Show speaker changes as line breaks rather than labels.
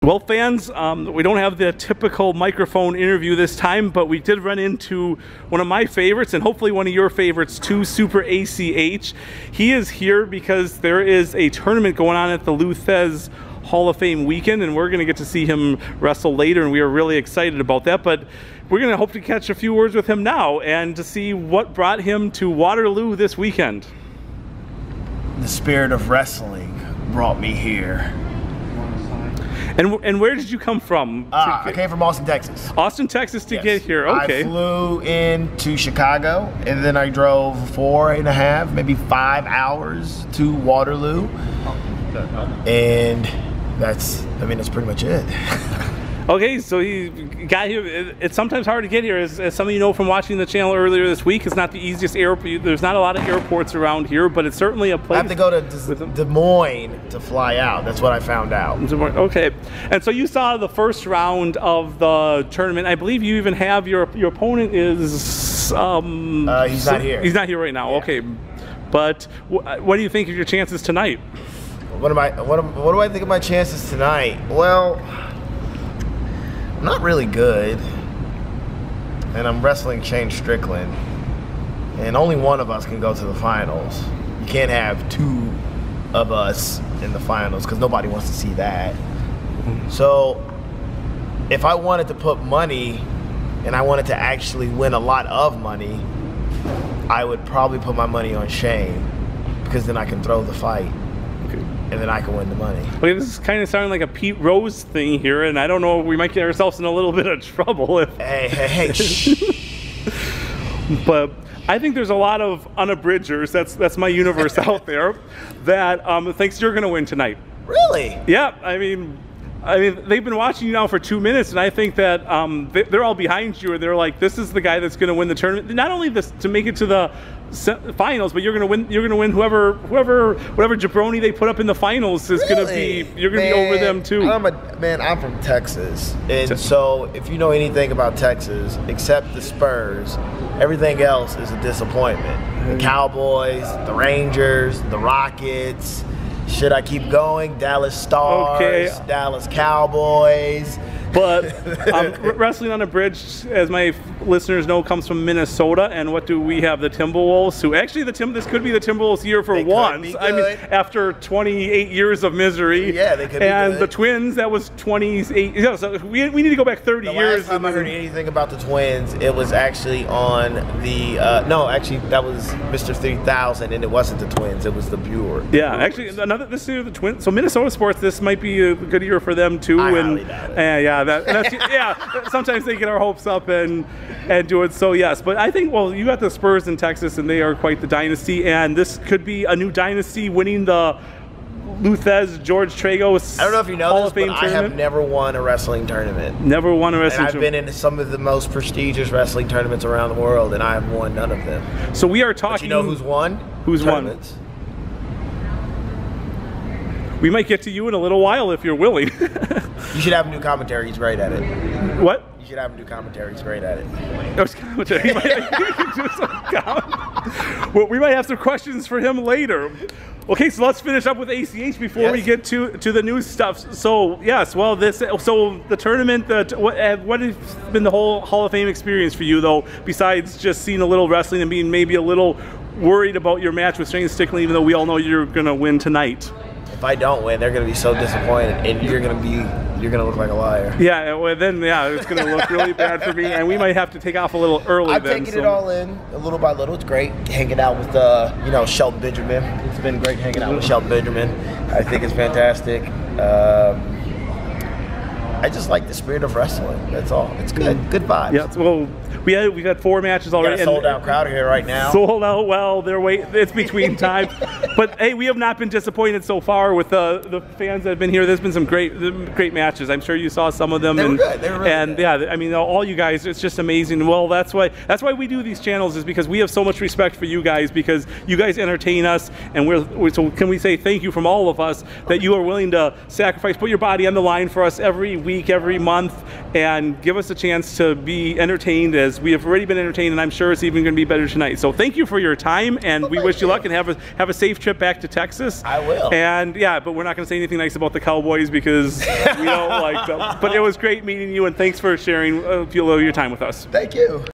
Well, fans, we don't have the typical microphone interview this time, but we did run into one of my favorites and hopefully one of your favorites too, Super ACH. He is here because there is a tournament going on at the Luthez Hall of Fame weekend, and we're going to get to see him wrestle later, and we are really excited about that. But we're going to hope to catch a few words with him now and to see what brought him to Waterloo this weekend.
The spirit of wrestling brought me here.
And where did you come from?
I came from Austin, Texas.
Austin, Texas to get here, okay.
I flew into Chicago, and then I drove 4.5, maybe 5 hours to Waterloo. And that's pretty much it.
Okay, so you got here. It's sometimes hard to get here, as some of you know from watching the channel earlier this week. It's not the easiest airport. There's not a lot of airports around here, but it's certainly a place.
I have to go to Des Moines to fly out. That's what I found out.
Okay, and so you saw the first round of the tournament. I believe you even have your opponent is.
He's not here.
He's not here right now. Yeah. Okay, but what do you think of your chances tonight?
What do I think of my chances tonight? Well, I'm not really good, and I'm wrestling Shane Strickland, and only one of us can go to the finals. You can't have two of us in the finals because nobody wants to see that. So if I wanted to put money and I wanted to actually win a lot of money, I would probably put my money on Shane, because then I can throw the fight. And then I can win the money.
Okay, this is kind of sounding like a Pete Rose thing here, and I don't know, we might get ourselves in a little bit of trouble if...
Hey, shh.
But I think there's a lot of unabridgers, that's my universe out there, that thinks you're going to win tonight.
Really?
Yeah, I mean, they've been watching you now for 2 minutes, and I think that they're all behind you, and they're like, this is the guy that's going to win the tournament. Not only this to make it to the finals, but you're going to win. You're going to win whatever jabroni they put up in the finals is going to be. You're going to be over them too.
I'm from Texas, and so if you know anything about Texas, except the Spurs, everything else is a disappointment. The Cowboys, the Rangers, the Rockets. Should I keep going? Dallas Stars, okay. Dallas Cowboys.
But Wrestling Unabridged, as my listeners know, comes from Minnesota. And what do we have? The Timberwolves, who actually this could be the Timberwolves year for once. I mean, after 28 years of misery.
Yeah, they could be
And
good.
The Twins, that was 28. Yeah, so we need to go back 30 years.
The last time I heard anything about the Twins, it was actually on the no, actually that was Mr. 3000, and it wasn't the Twins. It was the Brewers.
Yeah, actually this year the Twins. So Minnesota sports, this might be a good year for them too.
I highly doubt it.
Yeah. Yeah, sometimes they get our hopes up and do it. So yes, but I think, well, you got the Spurs in Texas, and they are quite the dynasty, and this could be a new dynasty winning the Luthez George Tragos.
I don't know if you know
Hall
this, but I have never won a wrestling tournament.
Never won a wrestling tournament.
I've been in some of the most prestigious wrestling tournaments around the world, and I have won none of them.
So we are talking.
But you know who's won?
Who's won? We might get to you in a little while if you're willing.
You should have him do commentary. He's great at it.
What?
You should have him do commentary. He's great at it.
Well, we might have some questions for him later. Okay, so let's finish up with ACH before we get to the new stuff. So yes, well, so the tournament. What has been the whole Hall of Fame experience for you, though? Besides just seeing a little wrestling and being maybe a little worried about your match with Shane Strickland, even though we all know you're gonna win tonight.
If I don't win, they're gonna be so disappointed, and you're gonna look like a liar. Yeah,
well then, yeah, it's gonna look really bad for me, and we might have to take off a little early.
I'm taking it all in, a little by little. It's great hanging out with Shelton Benjamin. It's been great hanging out with Shelton Benjamin. I think it's fantastic. I just like the spirit of wrestling. That's all. It's good. Good vibes.
Yeah. Well, we've had 4 matches already.
We got a sold out crowd here right now.
Sold out. Well, it's between time. But hey, we have not been disappointed so far with the fans that have been here. There's been some great matches. I'm sure you saw some of them.
They were good. They were really good.
Yeah, I mean, all you guys, it's just amazing. Well, that's why we do these channels, is because we have so much respect for you guys, because you guys entertain us, and so can we say thank you from all of us that you are willing to sacrifice, put your body on the line for us every week. week, every month, and give us a chance to be entertained as we have already been entertained, and I'm sure it's even going to be better tonight. So thank you for your time, and we wish you luck, and have a safe trip back to Texas.
I will.
And yeah, but we're not going to say anything nice about the Cowboys because we don't like them. But it was great meeting you, and thanks for sharing a few of your time with us.
Thank you.